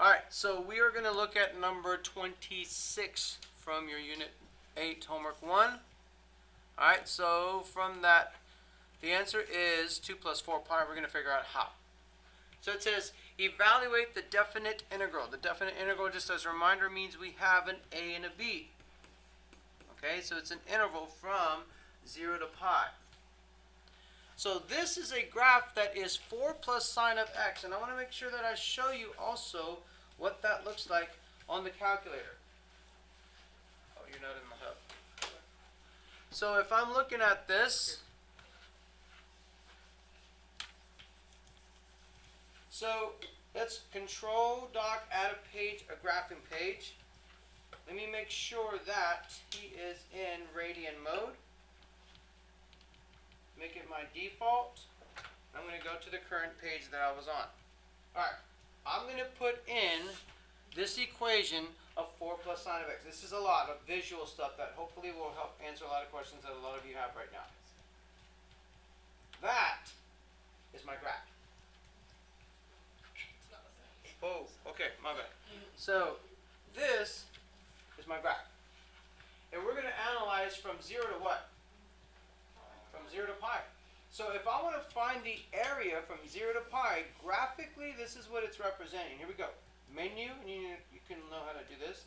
Alright, so we are going to look at number 26 from your Unit 8 Homework 1. Alright, so from that, the answer is 2 plus 4 pi. We're going to figure out how. So it says, evaluate the definite integral. The definite integral, just as a reminder, means we have an a and a b. Okay, so it's an interval from 0 to pi. So this is a graph that is 4 plus sine of x. And I want to make sure that I show you also what that looks like on the calculator. Oh, you're not in the hub. So if I'm looking at this, so let's control doc, add a page, a graphing page. Let me make sure that he is in radian mode. Make it my default. I'm going to go to the current page that I was on. Alright, I'm going to put in this equation of 4 plus sine of x. This is a lot of visual stuff that hopefully will help answer a lot of questions that a lot of you have right now. That is my graph. Oh, okay, my bad. So, this is my graph. And we're going to analyze from 0 to what? From 0 to pi. So if I want to find the area from 0 to pi, graphically this is what it's representing. Here we go. Menu, and you can know how to do this.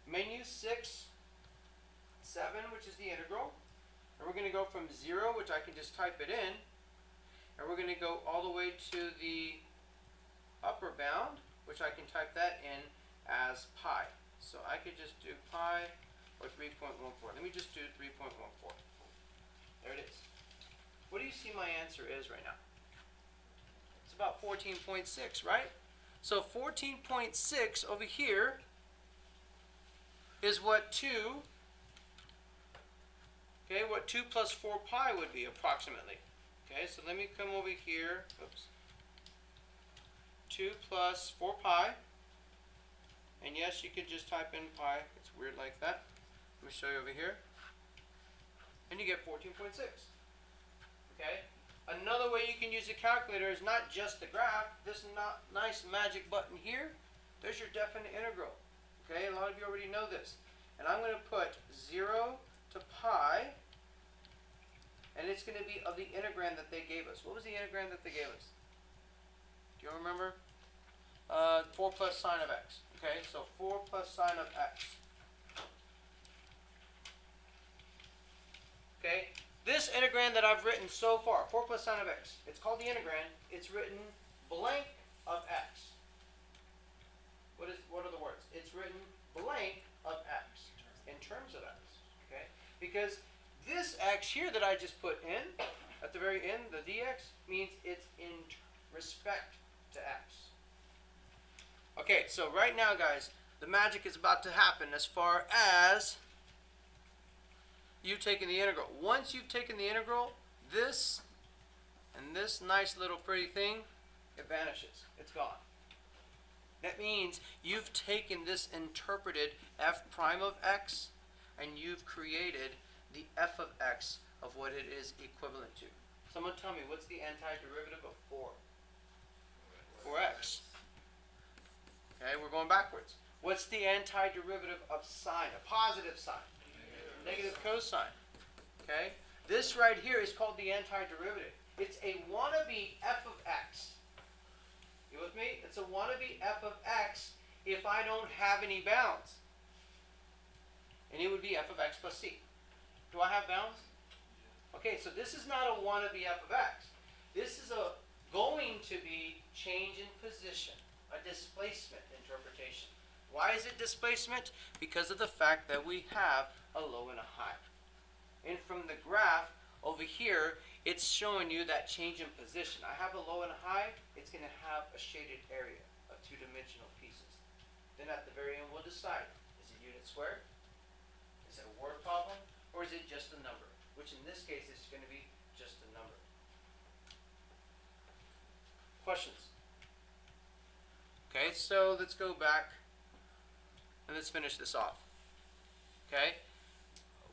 Menu 6, 7, which is the integral. And we're going to go from 0, which I can just type it in. And we're going to go all the way to the upper bound, which I can type that in as pi. So I could just do pi or 3.14. Let me just do 3.14. There it is. What do you see my answer is right now? It's about 14.6, right? So 14.6 over here is what 2, okay, what 2 plus 4 pi would be approximately. Okay, so let me come over here. Oops. 2 plus 4 pi. And yes, you could just type in pi. It's weird like that. Let me show you over here. And you get 14.6. Okay? Another way you can use a calculator is not just the graph. This nice magic button here, there's your definite integral. Okay? A lot of you already know this. And I'm going to put 0 to pi, and it's going to be of the integram that they gave us. What was the integram that they gave us? Do you remember? 4 plus sine of x. Okay? So 4 plus sine of x. Okay, this integram that I've written so far, 4 plus sine of x, it's called the integram. It's written blank of x. What are the words? It's written blank of x in terms of x. Okay, because this x here that I just put in at the very end, the dx, means it's in respect to x. Okay, so right now, guys, the magic is about to happen as far as you've taken the integral. Once you've taken the integral, this and this nice little pretty thing, it vanishes. It's gone. That means you've taken this interpreted f prime of x and you've created the f of x of what it is equivalent to. Someone tell me, what's the antiderivative of 4? 4x. Okay, we're going backwards. What's the antiderivative of sine? A positive sign. Negative cosine. Okay? This right here is called the antiderivative. It's a wannabe f of x. You with me? It's a wannabe f of x if I don't have any bounds. And it would be f of x plus c. Do I have bounds? Okay, so this is not a wannabe f of x. This is a going to be change in position, a displacement interpretation. Why is it displacement? Because of the fact that we have a low and a high. And from the graph over here, it's showing you that change in position. I have a low and a high. It's going to have a shaded area of two-dimensional pieces. Then at the very end, we'll decide, is it unit squared? Is it a word problem? Or is it just a number? Which in this case is going to be just a number. Questions? Okay, so let's go back and let's finish this off. Okay?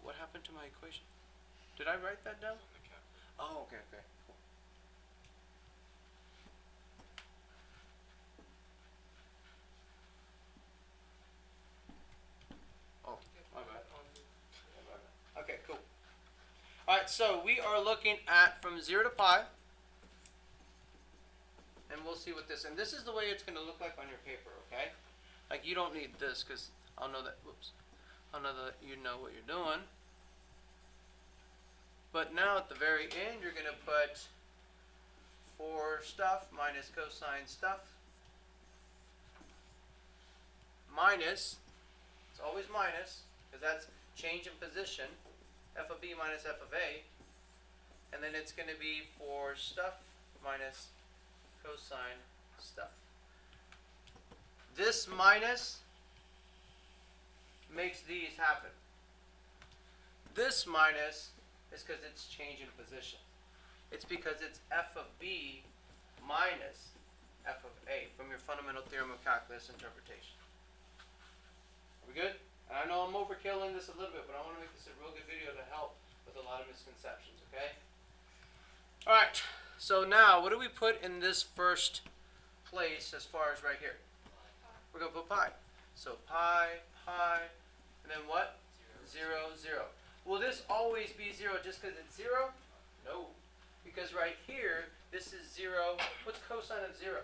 What happened to my equation? Did I write that down? Oh, okay, okay. Cool. Alright, so we are looking at from 0 to pi. And we'll see what this, and this is the way it's going to look like on your paper, okay? Like you don't need this because I'll know that, I'll know that you know what you're doing. But now at the very end, you're going to put for stuff minus cosine stuff minus, it's always minus because that's change in position, f of b minus f of a, and then it's going to be for stuff minus cosine stuff. This minus makes these happen. This minus is because it's change in position. It's because it's f of b minus f of a from your fundamental theorem of calculus interpretation. Are we good? And I know I'm overkilling this a little bit, but I want to make this a real good video to help with a lot of misconceptions, okay? Alright, so now what do we put in this first place as far as right here? We're going to put pi. So pi, and then what? 0, 0. Will this always be 0 just because it's 0? No. Because right here, this is 0. What's cosine of 0?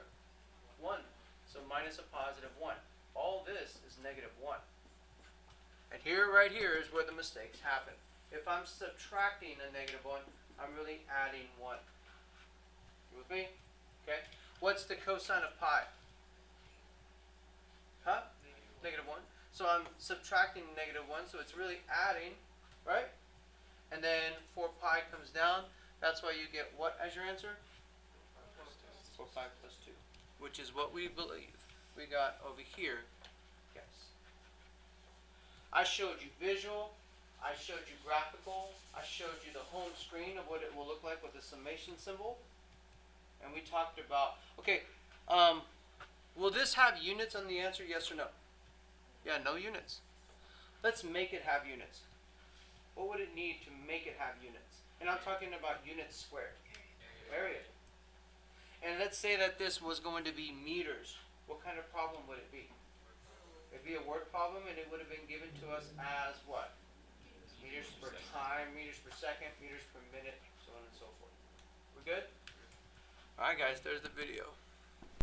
1. So minus a positive 1. All this is negative 1. And here, right here, is where the mistakes happen. If I'm subtracting a negative 1, I'm really adding 1. You with me? Okay. What's the cosine of pi? Huh? Negative 1. So I'm subtracting negative 1, so it's really adding, right? And then 4 pi comes down. That's why you get what as your answer? 4 pi plus 2. Which is what we believe we got over here. Yes. I showed you visual. I showed you graphical. I showed you the home screen of what it will look like with the summation symbol. And we talked about, okay, will this have units on the answer, yes or no? Yeah, no units. Let's make it have units. What would it need to make it have units? And I'm talking about units squared. Area. And let's say that this was going to be meters. What kind of problem would it be? It'd be a word problem, and it would have been given to us as what? Meters per time, meters per second, meters per minute, so on and so forth. We good? Alright guys, there's the video.